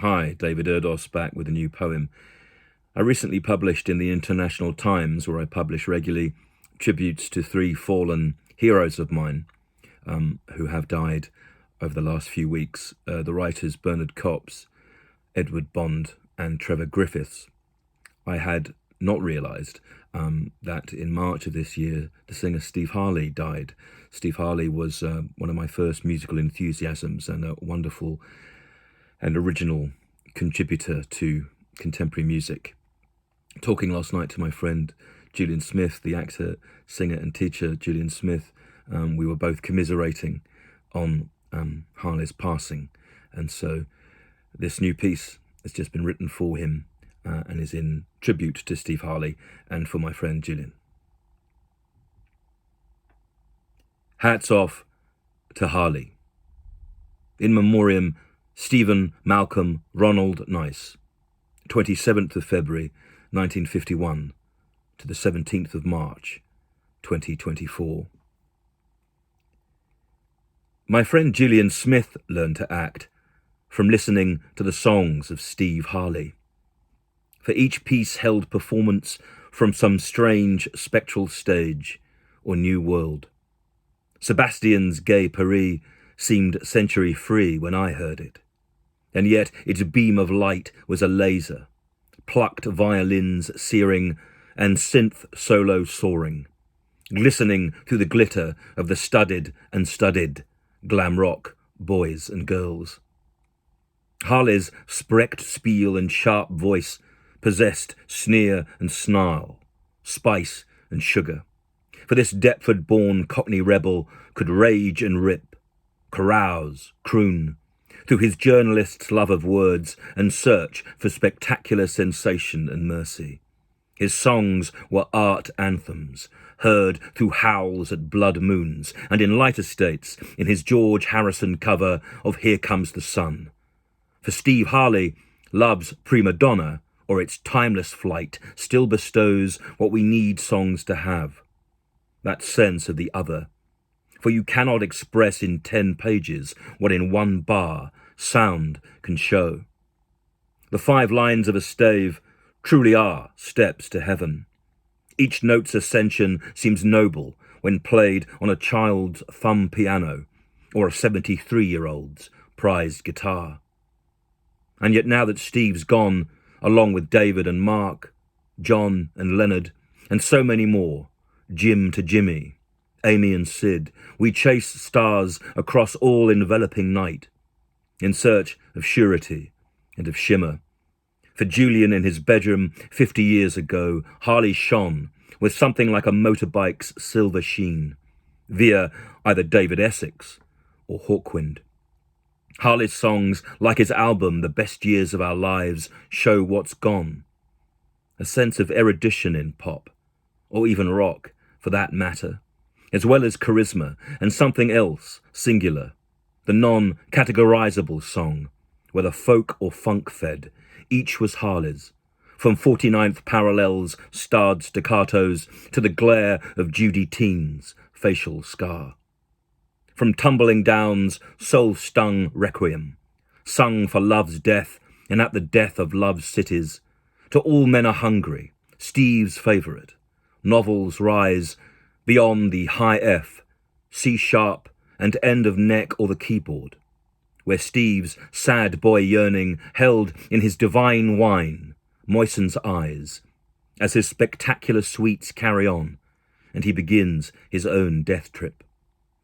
Hi, David Erdos back with a new poem. I recently published in the International Times, where I publish regularly, tributes to three fallen heroes of mine who have died over the last few weeks. The writers Bernard Copps, Edward Bond and Trevor Griffiths. I had not realised that in March of this year, the singer Steve Harley died. Steve Harley was one of my first musical enthusiasms and a wonderful and original contributor to contemporary music. Talking last night to my friend Julian Smith, the actor, singer and teacher Julian Smith, we were both commiserating on Harley's passing. And so this new piece has just been written for him and is in tribute to Steve Harley and for my friend Julian. Hats off to Harley. In memoriam, Stephen Malcolm Ronald Nice, 27th of February 1951 to the 17th of March 2024. My friend Julian Smith learned to act from listening to the songs of Steve Harley. For each piece held performance from some strange spectral stage or new world. Sebastian's Gay Paris seemed century free when I heard it. And yet its beam of light was a laser, plucked violins searing and synth solo soaring, glistening through the glitter of the studded and studied glam rock boys and girls. Harley's sprecht spiel and sharp voice possessed sneer and snarl, spice and sugar. For this Deptford-born Cockney rebel could rage and rip, carouse, croon, through his journalist's love of words and search for spectacular sensation and mercy. His songs were art anthems, heard through howls at blood moons, and in lighter states in his George Harrison cover of Here Comes the Sun. For Steve Harley, love's prima donna, or its timeless flight, still bestows what we need songs to have, that sense of the other. For you cannot express in 10 pages what in one bar sound can show. The 5 lines of a stave truly are steps to heaven. Each note's ascension seems noble when played on a child's thumb piano or a 73-year-old's prized guitar. And yet now that Steve's gone, along with David and Mark, John and Leonard, and so many more, Jim to Jimmy, Amy and Sid, we chase stars across all enveloping night, in search of surety and of shimmer. For Julian in his bedroom 50 years ago, Harley shone with something like a motorbike's silver sheen, via either David Essex or Hawkwind. Harley's songs, like his album The Best Years of Our Lives, show what's gone. A sense of erudition in pop, or even rock, for that matter, as well as charisma and something else, singular, the non-categorizable song, whether folk or funk-fed, each was Harley's, from 49th parallels, starred staccatos, to the glare of Judy Teen's facial scar. From Tumbling Down's soul-stung requiem, sung for love's death and at the death of love's cities, to All Men Are Hungry, Steve's favourite, novels rise beyond the high F, C-sharp, and end of neck or the keyboard, where Steve's sad boy yearning, held in his divine wine, moistens eyes, as his spectacular sweets carry on, and he begins his own death trip,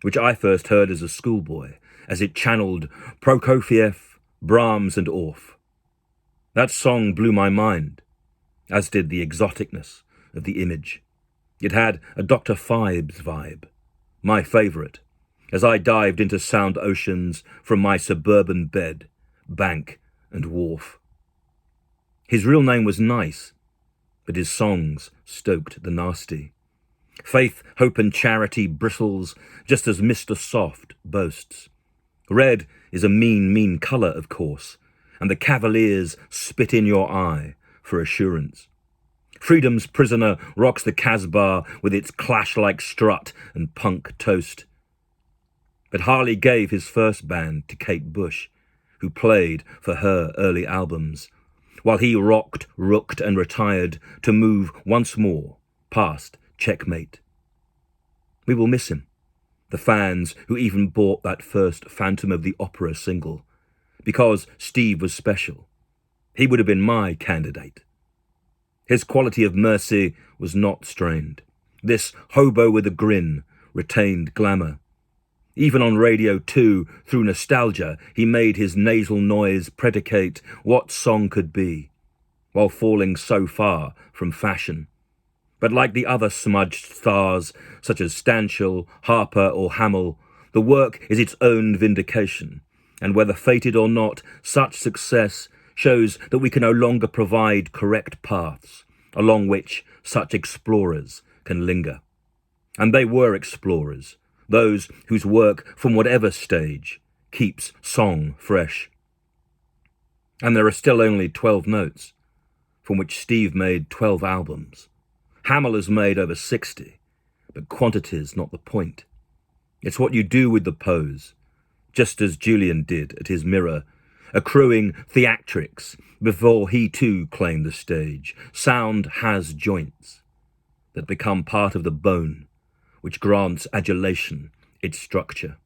which I first heard as a schoolboy, as it channeled Prokofiev, Brahms and Orff. That song blew my mind, as did the exoticness of the image. It had a Dr. Phibes vibe, my favourite, as I dived into sound oceans from my suburban bed, bank and wharf. His real name was Nice, but his songs stoked the nasty. Faith, hope and charity bristles just as Mr. Soft boasts. Red is a mean, mean colour, of course, and the Cavaliers spit in your eye for assurance. Freedom's prisoner rocks the Casbah with its clash-like strut and punk toast. But Harley gave his first band to Kate Bush, who played for her early albums, while he rocked, rooked and retired to move once more past Checkmate. We will miss him, the fans who even bought that first Phantom of the Opera single, because Steve was special. He would have been my candidate. His quality of mercy was not strained. This hobo with a grin retained glamour. Even on Radio 2, through nostalgia, he made his nasal noise predicate what song could be, while falling so far from fashion. But like the other smudged stars, such as Stanshall, Harper or Hamill, the work is its own vindication, and whether fated or not, such success shows that we can no longer provide correct paths along which such explorers can linger. And they were explorers, those whose work, from whatever stage, keeps song fresh. And there are still only 12 notes, from which Steve made 12 albums. Hamill has made over 60, but quantity's not the point. It's what you do with the pose, just as Julian did at his mirror, accruing theatrics before he too claimed the stage. Sound has joints that become part of the bone, which grants adulation its structure.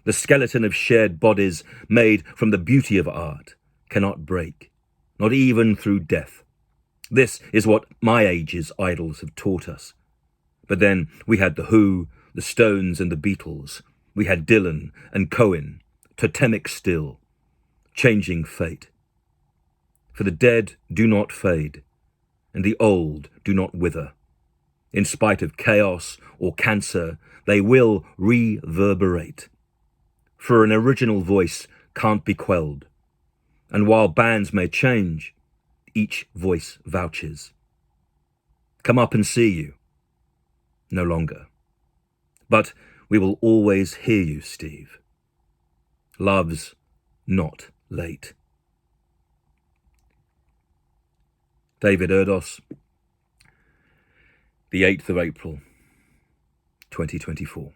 The skeleton of shared bodies made from the beauty of art cannot break, not even through death. This is what my age's idols have taught us. But then we had The Who, the Stones and the Beatles. We had Dylan and Cohen, totemic still, changing fate. For the dead do not fade, and the old do not wither. In spite of chaos or cancer, they will reverberate. For an original voice can't be quelled, and while bands may change, each voice vouches. Come up and see you. No longer. But we will always hear you, Steve. Love's not late. David Erdos, the 8th of April, 2024.